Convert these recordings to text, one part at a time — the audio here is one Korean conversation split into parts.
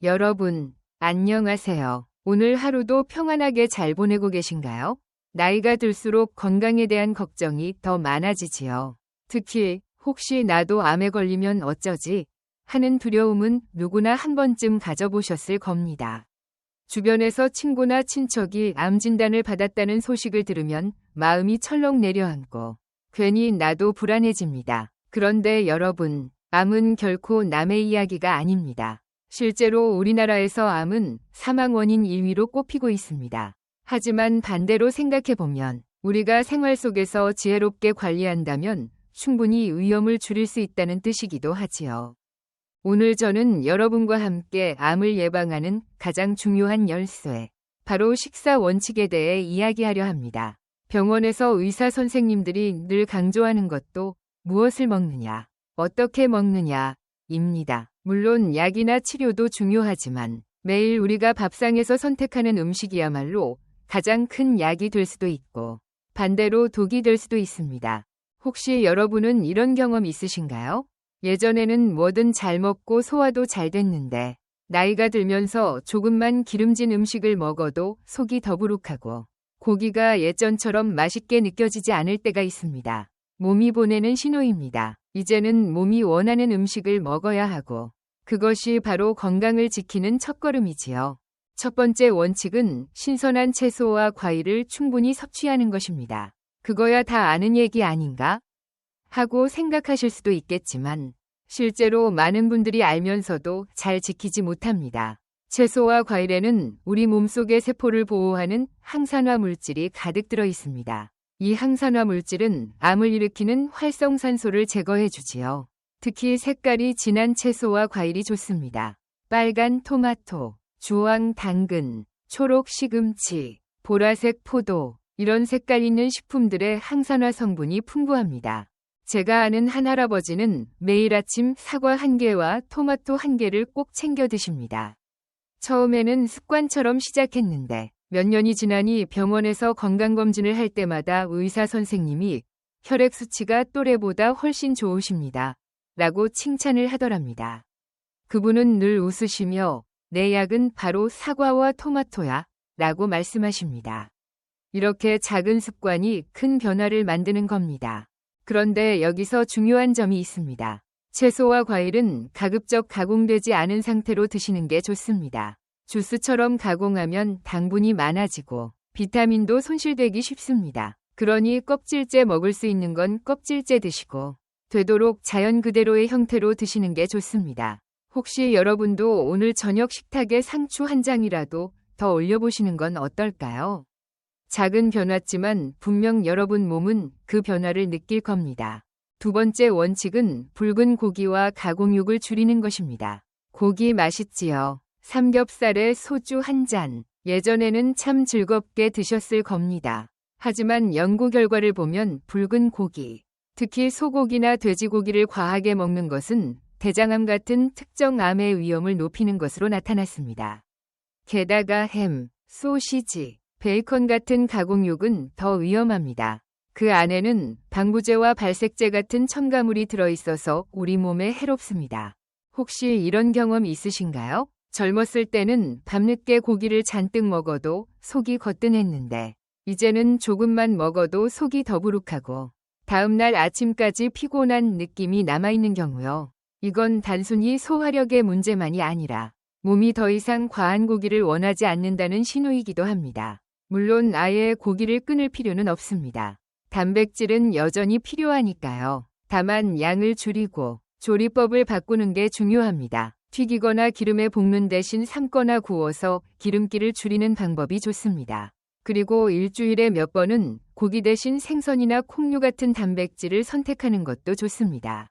여러분, 안녕하세요. 오늘 하루도 평안하게 잘 보내고 계신가요? 나이가 들수록 건강에 대한 걱정이 더 많아지지요. 특히 혹시 나도 암에 걸리면 어쩌지? 하는 두려움은 누구나 한 번쯤 가져보셨을 겁니다. 주변에서 친구나 친척이 암 진단을 받았다는 소식을 들으면 마음이 철렁 내려앉고 괜히 나도 불안해집니다. 그런데 여러분, 암은 결코 남의 이야기가 아닙니다. 실제로 우리나라에서 암은 사망 원인 1위로 꼽히고 있습니다. 하지만 반대로 생각해보면 우리가 생활 속에서 지혜롭게 관리한다면 충분히 위험을 줄일 수 있다는 뜻이기도 하지요. 오늘 저는 여러분과 함께 암을 예방하는 가장 중요한 열쇠, 바로 식사 원칙에 대해 이야기하려 합니다. 병원에서 의사 선생님들이 늘 강조하는 것도 무엇을 먹느냐, 어떻게 먹느냐입니다. 물론 약이나 치료도 중요하지만 매일 우리가 밥상에서 선택하는 음식이야말로 가장 큰 약이 될 수도 있고 반대로 독이 될 수도 있습니다. 혹시 여러분은 이런 경험 있으신가요? 예전에는 뭐든 잘 먹고 소화도 잘 됐는데 나이가 들면서 조금만 기름진 음식을 먹어도 속이 더부룩하고 고기가 예전처럼 맛있게 느껴지지 않을 때가 있습니다. 몸이 보내는 신호입니다. 이제는 몸이 원하는 음식을 먹어야 하고 그것이 바로 건강을 지키는 첫걸음이지요. 첫 번째 원칙은 신선한 채소와 과일을 충분히 섭취하는 것입니다. 그거야 다 아는 얘기 아닌가? 하고 생각하실 수도 있겠지만 실제로 많은 분들이 알면서도 잘 지키지 못합니다. 채소와 과일에는 우리 몸속의 세포를 보호하는 항산화 물질이 가득 들어 있습니다. 이 항산화 물질은 암을 일으키는 활성산소를 제거해 주지요. 특히 색깔이 진한 채소와 과일이 좋습니다. 빨간 토마토, 주황 당근, 초록 시금치, 보라색 포도, 이런 색깔 있는 식품들의 항산화 성분이 풍부합니다. 제가 아는 한 할아버지는 매일 아침 사과 1개와 토마토 1개를 꼭 챙겨 드십니다. 처음에는 습관처럼 시작했는데 몇 년이 지나니 병원에서 건강검진을 할 때마다 의사 선생님이 혈액 수치가 또래보다 훨씬 좋으십니다. 라고 칭찬을 하더랍니다. 그분은 늘 웃으시며 내 약은 바로 사과와 토마토야 라고 말씀하십니다. 이렇게 작은 습관이 큰 변화를 만드는 겁니다. 그런데 여기서 중요한 점이 있습니다. 채소와 과일은 가급적 가공되지 않은 상태로 드시는 게 좋습니다. 주스처럼 가공하면 당분이 많아지고 비타민도 손실되기 쉽습니다. 그러니 껍질째 먹을 수 있는 건 껍질째 드시고 되도록 자연 그대로의 형태로 드시는 게 좋습니다. 혹시 여러분도 오늘 저녁 식탁에 상추 한 장이라도 더 올려보시는 건 어떨까요? 작은 변화지만 분명 여러분 몸은 그 변화를 느낄 겁니다. 두 번째 원칙은 붉은 고기와 가공육을 줄이는 것입니다. 고기 맛있지요. 삼겹살에 소주 한 잔. 예전에는 참 즐겁게 드셨을 겁니다. 하지만 연구 결과를 보면 붉은 고기, 특히 소고기나 돼지고기를 과하게 먹는 것은 대장암 같은 특정 암의 위험을 높이는 것으로 나타났습니다. 게다가 햄, 소시지, 베이컨 같은 가공육은 더 위험합니다. 그 안에는 방부제와 발색제 같은 첨가물이 들어있어서 우리 몸에 해롭습니다. 혹시 이런 경험 있으신가요? 젊었을 때는 밤늦게 고기를 잔뜩 먹어도 속이 거뜬했는데 이제는 조금만 먹어도 속이 더부룩하고 다음날 아침까지 피곤한 느낌이 남아있는 경우요. 이건 단순히 소화력의 문제만이 아니라 몸이 더 이상 과한 고기를 원하지 않는다는 신호이기도 합니다. 물론 아예 고기를 끊을 필요는 없습니다. 단백질은 여전히 필요하니까요. 다만 양을 줄이고 조리법을 바꾸는 게 중요합니다. 튀기거나 기름에 볶는 대신 삶거나 구워서 기름기를 줄이는 방법이 좋습니다. 그리고 일주일에 몇 번은 고기 대신 생선이나 콩류 같은 단백질을 선택하는 것도 좋습니다.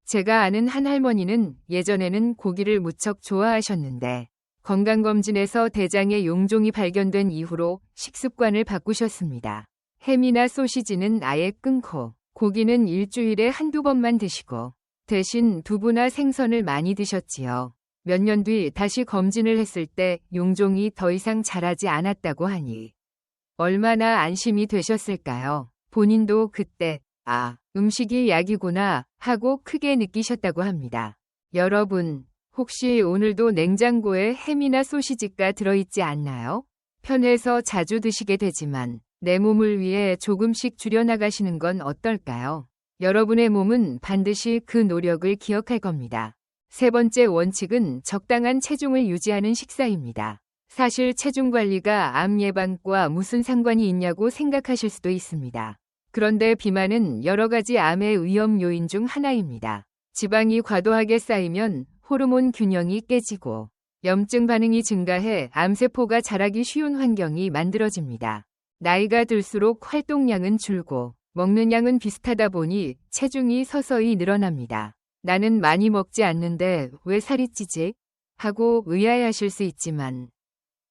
제가 아는 한 할머니는 예전에는 고기를 무척 좋아하셨는데 건강검진에서 대장에 용종이 발견된 이후로 식습관을 바꾸셨습니다. 햄이나 소시지는 아예 끊고 고기는 일주일에 한두 번만 드시고 대신 두부나 생선을 많이 드셨지요. 몇 년 뒤 다시 검진을 했을 때 용종이 더 이상 자라지 않았다고 하니 얼마나 안심이 되셨을까요? 본인도 그때 음식이 약이구나 하고 크게 느끼셨다고 합니다. 여러분, 혹시 오늘도 냉장고에 햄이나 소시지가 들어있지 않나요? 편해서 자주 드시게 되지만 내 몸을 위해 조금씩 줄여나가시는 건 어떨까요? 여러분의 몸은 반드시 그 노력을 기억할 겁니다. 세 번째 원칙은 적당한 체중을 유지하는 식사입니다. 사실 체중 관리가 암 예방과 무슨 상관이 있냐고 생각하실 수도 있습니다. 그런데 비만은 여러 가지 암의 위험 요인 중 하나입니다. 지방이 과도하게 쌓이면 호르몬 균형이 깨지고 염증 반응이 증가해 암세포가 자라기 쉬운 환경이 만들어집니다. 나이가 들수록 활동량은 줄고 먹는 양은 비슷하다 보니 체중이 서서히 늘어납니다. 나는 많이 먹지 않는데 왜 살이 찌지? 하고 의아해하실 수 있지만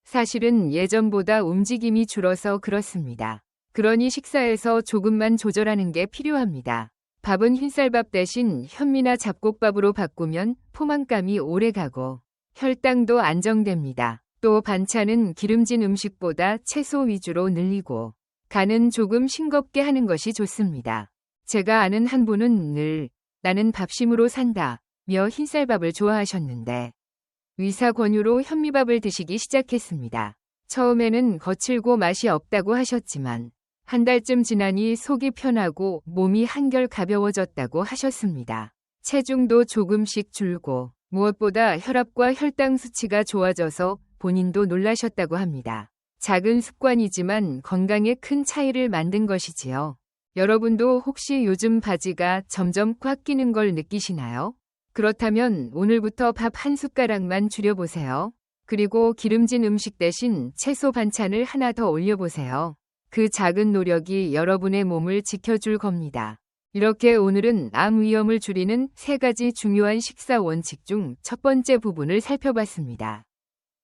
사실은 예전보다 움직임이 줄어서 그렇습니다. 그러니 식사에서 조금만 조절하는 게 필요합니다. 밥은 흰쌀밥 대신 현미나 잡곡밥으로 바꾸면 포만감이 오래가고 혈당도 안정됩니다. 또 반찬은 기름진 음식보다 채소 위주로 늘리고 간은 조금 싱겁게 하는 것이 좋습니다. 제가 아는 한 분은 늘 나는 밥심으로 산다 며 흰쌀밥을 좋아하셨는데 의사 권유로 현미밥을 드시기 시작했습니다. 처음에는 거칠고 맛이 없다고 하셨지만 한 달쯤 지나니 속이 편하고 몸이 한결 가벼워졌다고 하셨습니다. 체중도 조금씩 줄고 무엇보다 혈압과 혈당 수치가 좋아져서 본인도 놀라셨다고 합니다. 작은 습관이지만 건강에 큰 차이를 만든 것이지요. 여러분도 혹시 요즘 바지가 점점 꽉 끼는 걸 느끼시나요? 그렇다면 오늘부터 밥 한 숟가락만 줄여보세요. 그리고 기름진 음식 대신 채소 반찬을 하나 더 올려보세요. 그 작은 노력이 여러분의 몸을 지켜줄 겁니다. 이렇게 오늘은 암 위험을 줄이는 3가지 중요한 식사 원칙 중 첫 번째 부분을 살펴봤습니다.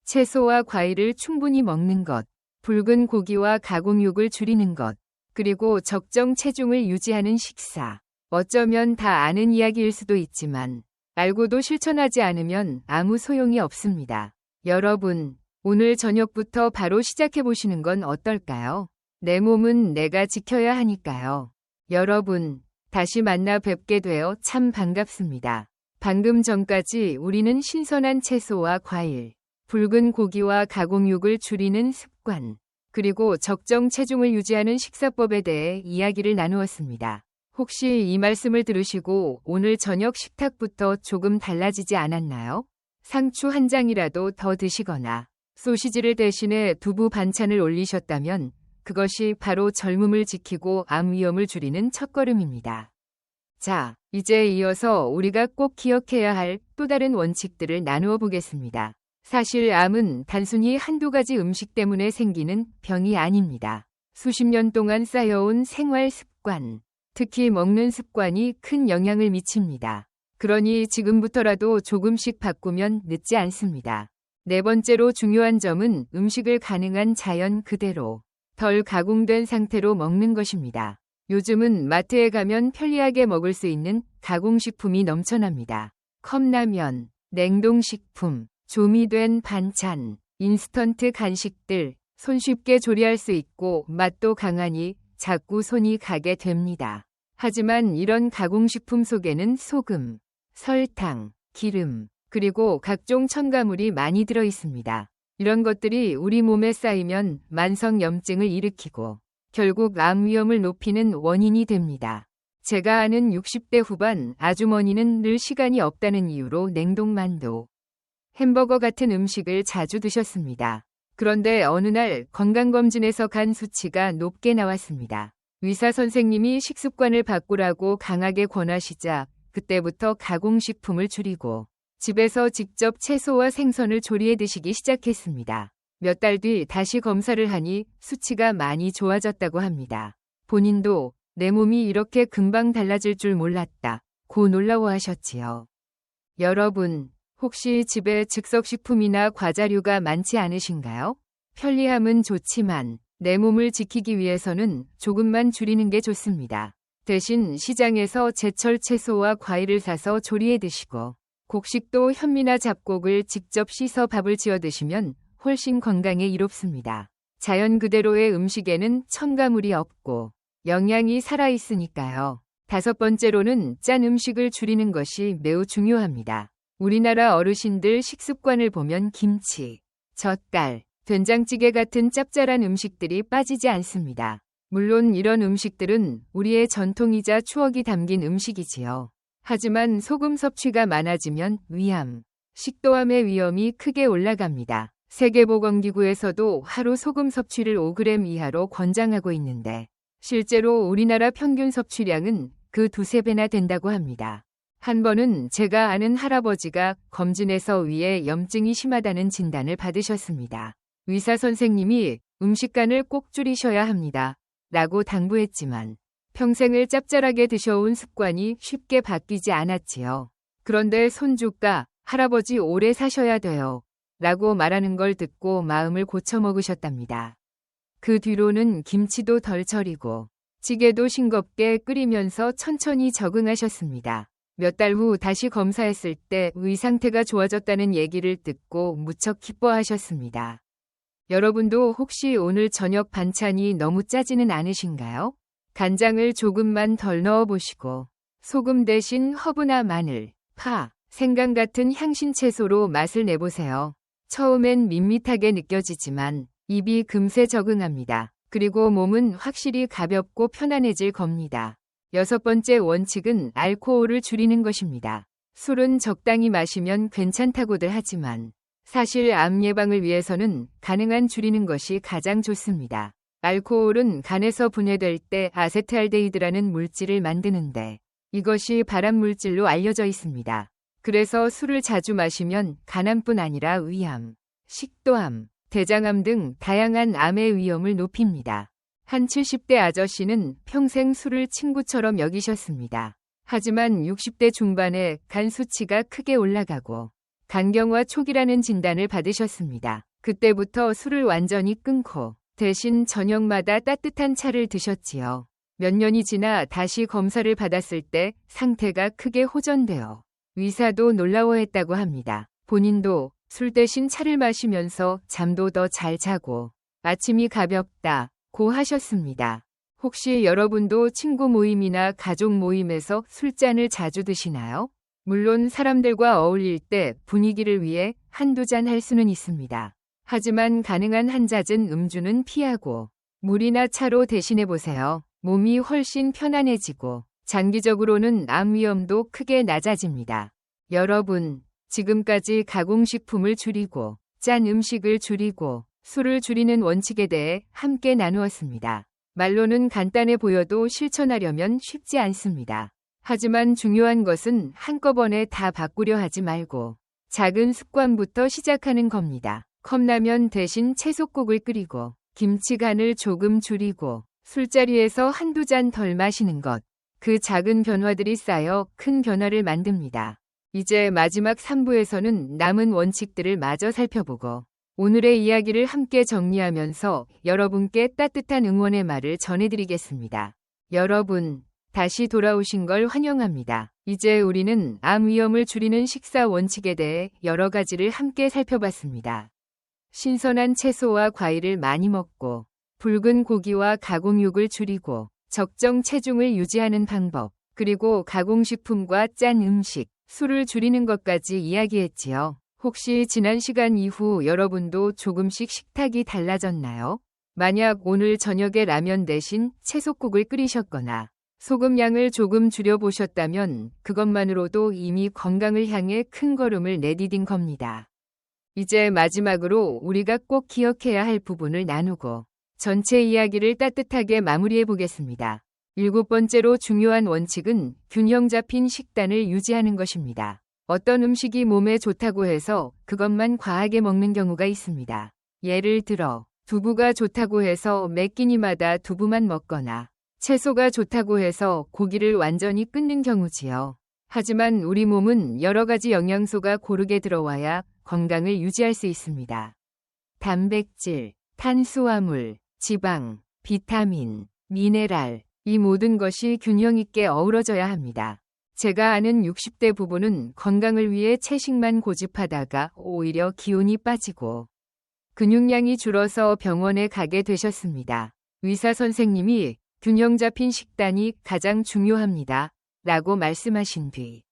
채소와 과일을 충분히 먹는 것, 붉은 고기와 가공육을 줄이는 것, 그리고 적정 체중을 유지하는 식사. 어쩌면 다 아는 이야기일 수도 있지만 알고도 실천하지 않으면 아무 소용이 없습니다. 여러분, 오늘 저녁부터 바로 시작해보시는 건 어떨까요? 내 몸은 내가 지켜야 하니까요. 여러분, 다시 만나 뵙게 되어 참 반갑습니다. 방금 전까지 우리는 신선한 채소와 과일, 붉은 고기와 가공육을 줄이는 습관, 그리고 적정 체중을 유지하는 식사법에 대해 이야기를 나누었습니다. 혹시 이 말씀을 들으시고 오늘 저녁 식탁부터 조금 달라지지 않았나요? 상추 한 장이라도 더 드시거나 소시지를 대신에 두부 반찬을 올리셨다면 그것이 바로 젊음을 지키고 암 위험을 줄이는 첫걸음입니다. 자, 이제 이어서 우리가 꼭 기억해야 할 또 다른 원칙들을 나누어 보겠습니다. 사실 암은 단순히 한두 가지 음식 때문에 생기는 병이 아닙니다. 수십 년 동안 쌓여온 생활 습관, 특히 먹는 습관이 큰 영향을 미칩니다. 그러니 지금부터라도 조금씩 바꾸면 늦지 않습니다. 네 번째로 중요한 점은 음식을 가능한 자연 그대로, 덜 가공된 상태로 먹는 것입니다. 요즘은 마트에 가면 편리하게 먹을 수 있는 가공식품이 넘쳐납니다. 컵라면, 냉동식품, 조미된 반찬, 인스턴트 간식들, 손쉽게 조리할 수 있고 맛도 강하니 자꾸 손이 가게 됩니다. 하지만 이런 가공식품 속에는 소금, 설탕, 기름, 그리고 각종 첨가물이 많이 들어 있습니다. 이런 것들이 우리 몸에 쌓이면 만성염증을 일으키고 결국 암 위험을 높이는 원인이 됩니다. 제가 아는 60대 후반 아주머니는 늘 시간이 없다는 이유로 냉동만두, 햄버거 같은 음식을 자주 드셨습니다. 그런데 어느 날 건강검진에서 간 수치가 높게 나왔습니다. 의사 선생님이 식습관을 바꾸라고 강하게 권하시자 그때부터 가공식품을 줄이고 집에서 직접 채소와 생선을 조리해 드시기 시작했습니다. 몇 달 뒤 다시 검사를 하니 수치가 많이 좋아졌다고 합니다. 본인도 내 몸이 이렇게 금방 달라질 줄 몰랐다 고 놀라워하셨지요. 여러분, 혹시 집에 즉석식품이나 과자류가 많지 않으신가요? 편리함은 좋지만 내 몸을 지키기 위해서는 조금만 줄이는 게 좋습니다. 대신 시장에서 제철 채소와 과일을 사서 조리해 드시고 곡식도 현미나 잡곡을 직접 씻어 밥을 지어 드시면 훨씬 건강에 이롭습니다. 자연 그대로의 음식에는 첨가물이 없고 영양이 살아있으니까요. 다섯 번째로는 짠 음식을 줄이는 것이 매우 중요합니다. 우리나라 어르신들 식습관을 보면 김치, 젓갈, 된장찌개 같은 짭짤한 음식들이 빠지지 않습니다. 물론 이런 음식들은 우리의 전통이자 추억이 담긴 음식이지요. 하지만 소금 섭취가 많아지면 위암, 식도암의 위험이 크게 올라갑니다. 세계보건기구에서도 하루 소금 섭취를 5g 이하로 권장하고 있는데 실제로 우리나라 평균 섭취량은 그 두세 배나 된다고 합니다. 한 번은 제가 아는 할아버지가 검진에서 위에 염증이 심하다는 진단을 받으셨습니다. 의사 선생님이 음식간을 꼭 줄이셔야 합니다. 라고 당부했지만 평생을 짭짤하게 드셔온 습관이 쉽게 바뀌지 않았지요. 그런데 손주가 할아버지 오래 사셔야 돼요. 라고 말하는 걸 듣고 마음을 고쳐먹으셨답니다. 그 뒤로는 김치도 덜 절이고 찌개도 싱겁게 끓이면서 천천히 적응하셨습니다. 몇 달 후 다시 검사했을 때 의 상태가 좋아졌다는 얘기를 듣고 무척 기뻐하셨습니다. 여러분도 혹시 오늘 저녁 반찬이 너무 짜지는 않으신가요? 간장을 조금만 덜 넣어보시고 소금 대신 허브나 마늘, 파, 생강 같은 향신 채소로 맛을 내보세요. 처음엔 밋밋하게 느껴지지만 입이 금세 적응합니다. 그리고 몸은 확실히 가볍고 편안해질 겁니다. 6번째 원칙은 알코올을 줄이는 것입니다. 술은 적당히 마시면 괜찮다고들 하지만 사실 암 예방을 위해서는 가능한 줄이는 것이 가장 좋습니다. 알코올은 간에서 분해될 때 아세트알데히드라는 물질을 만드는데 이것이 발암물질로 알려져 있습니다. 그래서 술을 자주 마시면 간암뿐 아니라 위암, 식도암, 대장암 등 다양한 암의 위험을 높입니다. 한 70대 아저씨는 평생 술을 친구처럼 여기셨습니다. 하지만 60대 중반에 간 수치가 크게 올라가고 간경화 초기라는 진단을 받으셨습니다. 그때부터 술을 완전히 끊고 대신 저녁마다 따뜻한 차를 드셨지요. 몇 년이 지나 다시 검사를 받았을 때 상태가 크게 호전되어 의사도 놀라워했다고 합니다. 본인도 술 대신 차를 마시면서 잠도 더 잘 자고 아침이 가볍다고 하셨습니다. 혹시 여러분도 친구 모임이나 가족 모임에서 술잔을 자주 드시나요? 물론 사람들과 어울릴 때 분위기를 위해 한두 잔 할 수는 있습니다. 하지만 가능한 한 잦은 음주는 피하고 물이나 차로 대신해보세요. 몸이 훨씬 편안해지고 장기적으로는 암 위험도 크게 낮아집니다. 여러분, 지금까지 가공식품을 줄이고 짠 음식을 줄이고 술을 줄이는 원칙에 대해 함께 나누었습니다. 말로는 간단해 보여도 실천하려면 쉽지 않습니다. 하지만 중요한 것은 한꺼번에 다 바꾸려 하지 말고 작은 습관부터 시작하는 겁니다. 컵라면 대신 채소국을 끓이고 김치간을 조금 줄이고 술자리에서 한두 잔 덜 마시는 것. 그 작은 변화들이 쌓여 큰 변화를 만듭니다. 이제 마지막 3부에서는 남은 원칙들을 마저 살펴보고 오늘의 이야기를 함께 정리하면서 여러분께 따뜻한 응원의 말을 전해드리겠습니다. 여러분, 다시 돌아오신 걸 환영합니다. 이제 우리는 암 위험을 줄이는 식사 원칙에 대해 여러 가지를 함께 살펴봤습니다. 신선한 채소와 과일을 많이 먹고 붉은 고기와 가공육을 줄이고 적정 체중을 유지하는 방법, 그리고 가공식품과 짠 음식, 술을 줄이는 것까지 이야기했지요. 혹시 지난 시간 이후 여러분도 조금씩 식탁이 달라졌나요? 만약 오늘 저녁에 라면 대신 채소국을 끓이셨거나 소금량을 조금 줄여보셨다면 그것만으로도 이미 건강을 향해 큰 걸음을 내디딘 겁니다. 이제 마지막으로 우리가 꼭 기억해야 할 부분을 나누고 전체 이야기를 따뜻하게 마무리해 보겠습니다. 7번째로 중요한 원칙은 균형 잡힌 식단을 유지하는 것입니다. 어떤 음식이 몸에 좋다고 해서 그것만 과하게 먹는 경우가 있습니다. 예를 들어 두부가 좋다고 해서 매 끼니마다 두부만 먹거나 채소가 좋다고 해서 고기를 완전히 끊는 경우지요. 하지만 우리 몸은 여러 가지 영양소가 고르게 들어와야 건강을 유지할 수 있습니다. 단백질, 탄수화물, 지방, 비타민, 미네랄, 이 모든 것이 균형 있게 어우러져야 합니다. 제가 아는 60대 부부는 건강을 위해 채식만 고집하다가 오히려 기운이 빠지고 근육량이 줄어서 병원에 가게 되셨습니다. 의사 선생님이 균형 잡힌 식단이 가장 중요합니다. 라고 말씀하신 뒤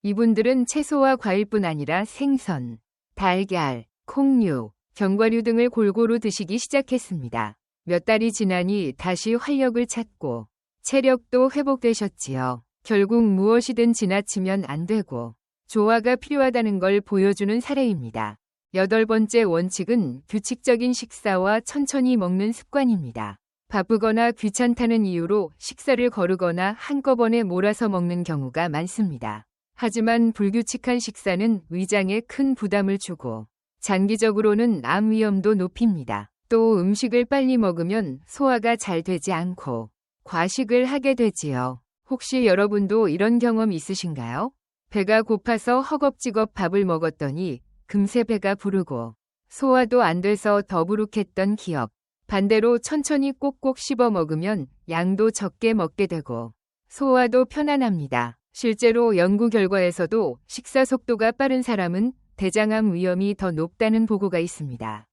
이분들은 채소와 과일뿐 아니라 생선, 달걀, 콩류, 견과류 등을 골고루 드시기 시작했습니다. 몇 달이 지나니 다시 활력을 찾고 체력도 회복되셨지요. 결국 무엇이든 지나치면 안 되고 조화가 필요하다는 걸 보여주는 사례입니다. 8번째 원칙은 규칙적인 식사와 천천히 먹는 습관입니다. 바쁘거나 귀찮다는 이유로 식사를 거르거나 한꺼번에 몰아서 먹는 경우가 많습니다. 하지만 불규칙한 식사는 위장에 큰 부담을 주고 장기적으로는 암 위험도 높입니다. 또 음식을 빨리 먹으면 소화가 잘 되지 않고 과식을 하게 되지요. 혹시 여러분도 이런 경험 있으신가요? 배가 고파서 허겁지겁 밥을 먹었더니 금세 배가 부르고 소화도 안 돼서 더부룩했던 기억. 반대로 천천히 꼭꼭 씹어 먹으면 양도 적게 먹게 되고 소화도 편안합니다. 실제로 연구 결과에서도 식사 속도가 빠른 사람은 대장암 위험이 더 높다는 보고가 있습니다.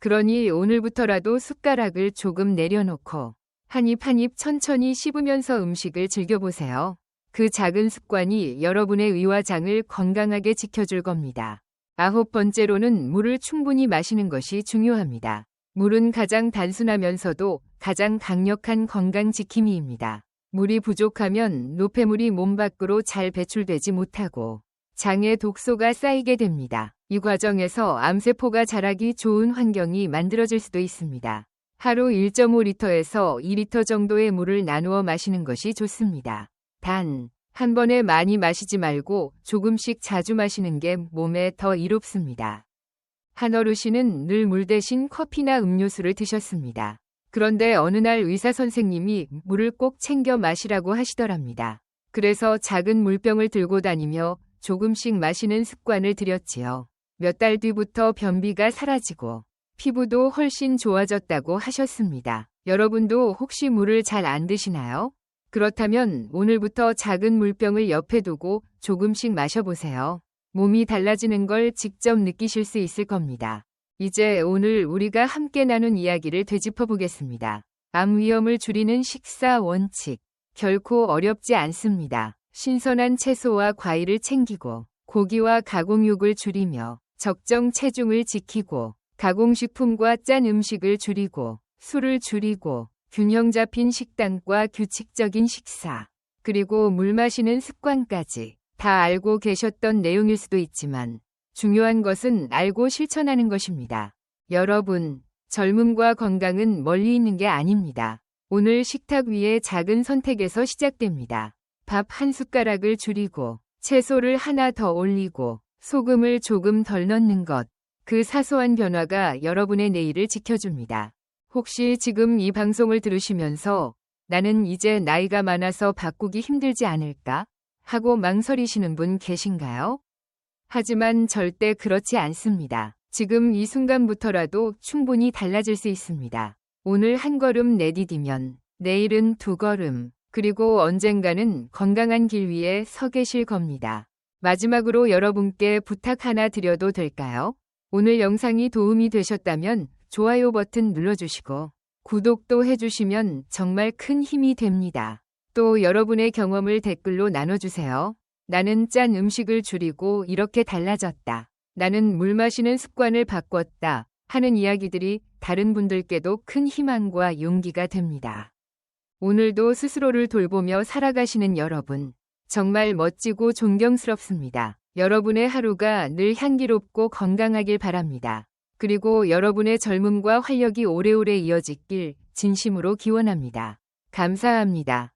그러니 오늘부터라도 숟가락을 조금 내려놓고 한 입 한 입 천천히 씹으면서 음식을 즐겨보세요. 그 작은 습관이 여러분의 위와 장을 건강하게 지켜줄 겁니다. 9번째로는 물을 충분히 마시는 것이 중요합니다. 물은 가장 단순하면서도 가장 강력한 건강 지킴이입니다. 물이 부족하면 노폐물이 몸 밖으로 잘 배출되지 못하고 장에 독소가 쌓이게 됩니다. 이 과정에서 암세포가 자라기 좋은 환경이 만들어질 수도 있습니다. 하루 1.5리터에서 2리터 정도의 물을 나누어 마시는 것이 좋습니다. 단, 한 번에 많이 마시지 말고 조금씩 자주 마시는 게 몸에 더 이롭습니다. 한 어르신은 늘 물 대신 커피나 음료수를 드셨습니다. 그런데 어느 날 의사 선생님이 물을 꼭 챙겨 마시라고 하시더랍니다. 그래서 작은 물병을 들고 다니며 조금씩 마시는 습관을 들였지요. 몇 달 뒤부터 변비가 사라지고 피부도 훨씬 좋아졌다고 하셨습니다. 여러분도 혹시 물을 잘 안 드시나요? 그렇다면 오늘부터 작은 물병을 옆에 두고 조금씩 마셔보세요. 몸이 달라지는 걸 직접 느끼실 수 있을 겁니다. 이제 오늘 우리가 함께 나눈 이야기를 되짚어 보겠습니다. 암 위험을 줄이는 식사 원칙. 결코 어렵지 않습니다. 신선한 채소와 과일을 챙기고 고기와 가공육을 줄이며 적정 체중을 지키고 가공식품과 짠 음식을 줄이고 술을 줄이고 균형 잡힌 식단과 규칙적인 식사, 그리고 물 마시는 습관까지 다 알고 계셨던 내용일 수도 있지만 중요한 것은 알고 실천하는 것입니다. 여러분, 젊음과 건강은 멀리 있는 게 아닙니다. 오늘 식탁 위의 작은 선택에서 시작됩니다. 밥 한 숟가락을 줄이고 채소를 하나 더 올리고 소금을 조금 덜 넣는 것. 그 사소한 변화가 여러분의 내일을 지켜줍니다. 혹시 지금 이 방송을 들으시면서 나는 이제 나이가 많아서 바꾸기 힘들지 않을까? 하고 망설이시는 분 계신가요? 하지만 절대 그렇지 않습니다. 지금 이 순간부터라도 충분히 달라질 수 있습니다. 오늘 한 걸음 내디디면 내일은 두 걸음, 그리고 언젠가는 건강한 길 위에 서 계실 겁니다. 마지막으로 여러분께 부탁 하나 드려도 될까요? 오늘 영상이 도움이 되셨다면 좋아요 버튼 눌러주시고 구독도 해주시면 정말 큰 힘이 됩니다. 또 여러분의 경험을 댓글로 나눠주세요. 나는 짠 음식을 줄이고 이렇게 달라졌다. 나는 물 마시는 습관을 바꿨다. 하는 이야기들이 다른 분들께도 큰 희망과 용기가 됩니다. 오늘도 스스로를 돌보며 살아가시는 여러분, 정말 멋지고 존경스럽습니다. 여러분의 하루가 늘 향기롭고 건강하길 바랍니다. 그리고 여러분의 젊음과 활력이 오래오래 이어지길 진심으로 기원합니다. 감사합니다.